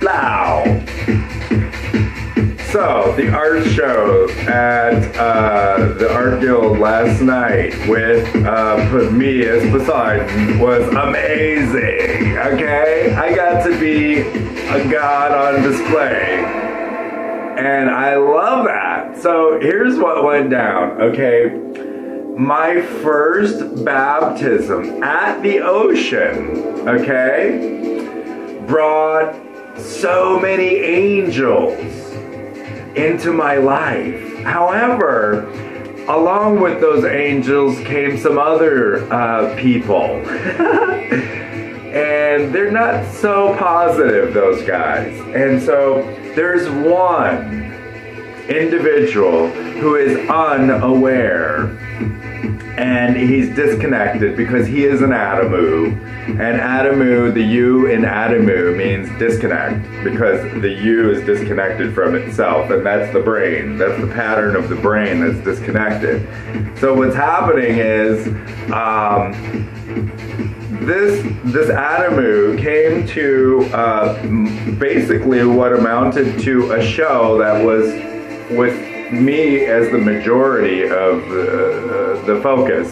Now, so the art show at the Art Guild last night with me as Poseidon was amazing, okay? I got to be a god on display, and I love that. So here's what went down, okay? My first baptism at the ocean, okay, brought so many angels into my life. However, along with those angels came some other people. And they're not so positive, those guys. And so there's one individual who is unaware, and he's disconnected because he is an Adamu. And Adamu, the U in Adamu means disconnect, because the U is disconnected from itself, and that's the brain. That's the pattern of the brain that's disconnected. So what's happening is this Adamu came to basically what amounted to a show that was with me as the majority of the focus.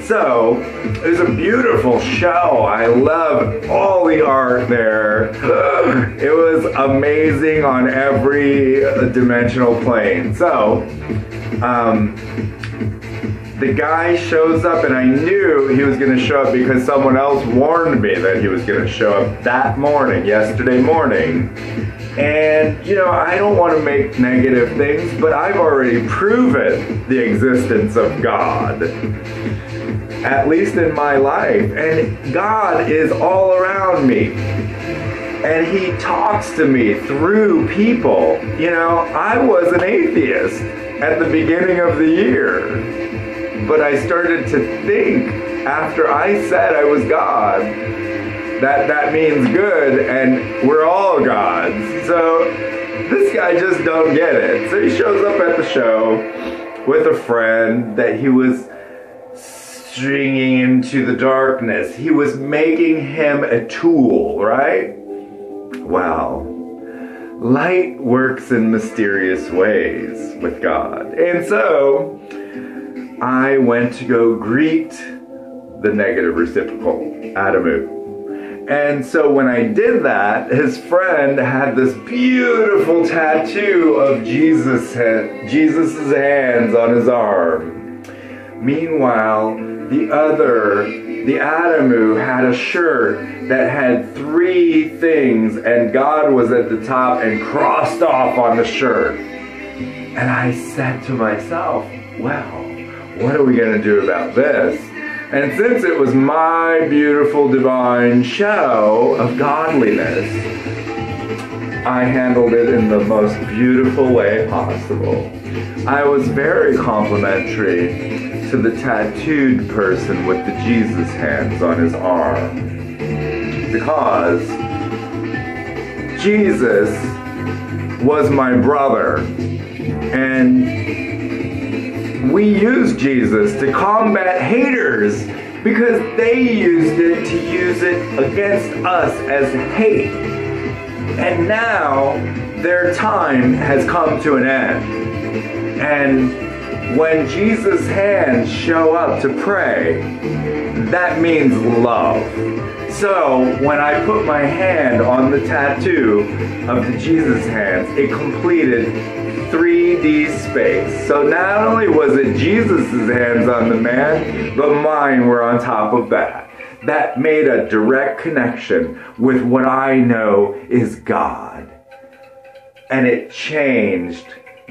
So, it was a beautiful show. I loved all the art there. It was amazing on every dimensional plane. So, the guy shows up, and I knew he was going to show up because someone else warned me that he was going to show up that morning, yesterday morning. And, you know, I don't want to make negative things, but I've already proven the existence of God, at least in my life. And God is all around me. And he talks to me through people. You know, I was an atheist at the beginning of the year. But I started to think, after I said I was God, that means good, and we're all gods. So this guy just don't get it. So he shows up at the show with a friend that he was stringing into the darkness. He was making him a tool, right? Wow. Light works in mysterious ways with God. And so I went to go greet the negative reciprocal, Adamu. And so when I did that, his friend had this beautiful tattoo of Jesus' hands on his arm. Meanwhile, the Adamu had a shirt that had 3 things, and God was at the top and crossed off on the shirt. And I said to myself, well, what are we going to do about this? And since it was my beautiful divine show of godliness, I handled it in the most beautiful way possible. I was very complimentary to the tattooed person with the Jesus hands on his arm, because Jesus was my brother, and we used Jesus to combat haters because they used it to use it against us as hate. And now their time has come to an end. And when Jesus' hands show up to pray, that means love. So when I put my hand on the tattoo of the Jesus hands, it completed 3D space. So not only was it Jesus' hands on the man, but mine were on top of that. That made a direct connection with what I know is God. And it changed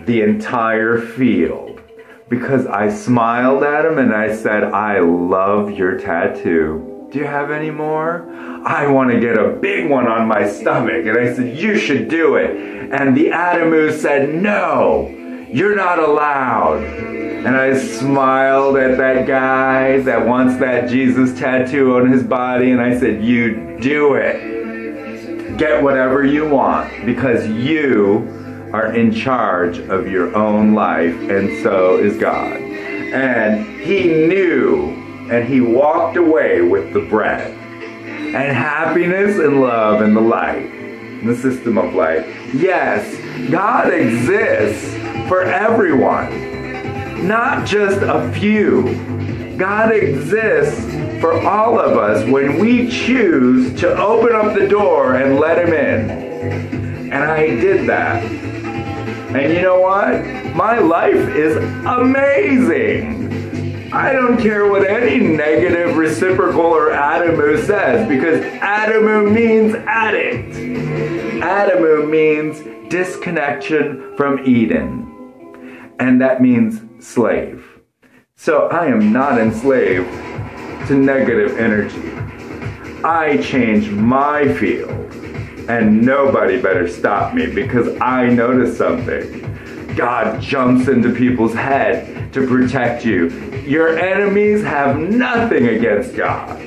the entire field, because I smiled at him and I said, I love your tattoo. Do you have any more? I want to get a big one on my stomach. And I said, you should do it. And the Adamu said, no, you're not allowed. And I smiled at that guy that wants that Jesus tattoo on his body, and I said, you do it. Get whatever you want, because you are in charge of your own life, and so is God. And he knew, and he walked away with the bread. and happiness and love and the light, the system of light. Yes, God exists for everyone, not just a few. God exists for all of us when we choose to open up the door and let him in. And I did that. And you know what? My life is amazing. I don't care what any negative reciprocal or Adamu says, because Adamu means addict. Adamu means disconnection from Eden. And that means slave. So I am not enslaved to negative energy. I change my field, and nobody better stop me, because I notice something. God jumps into people's head to protect you. Your enemies have nothing against God.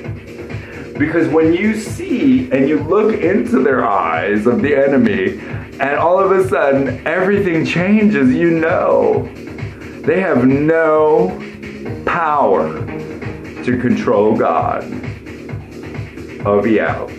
Because when you see and you look into their eyes of the enemy, and all of a sudden everything changes, you know. They have no power to control God. I'll be out.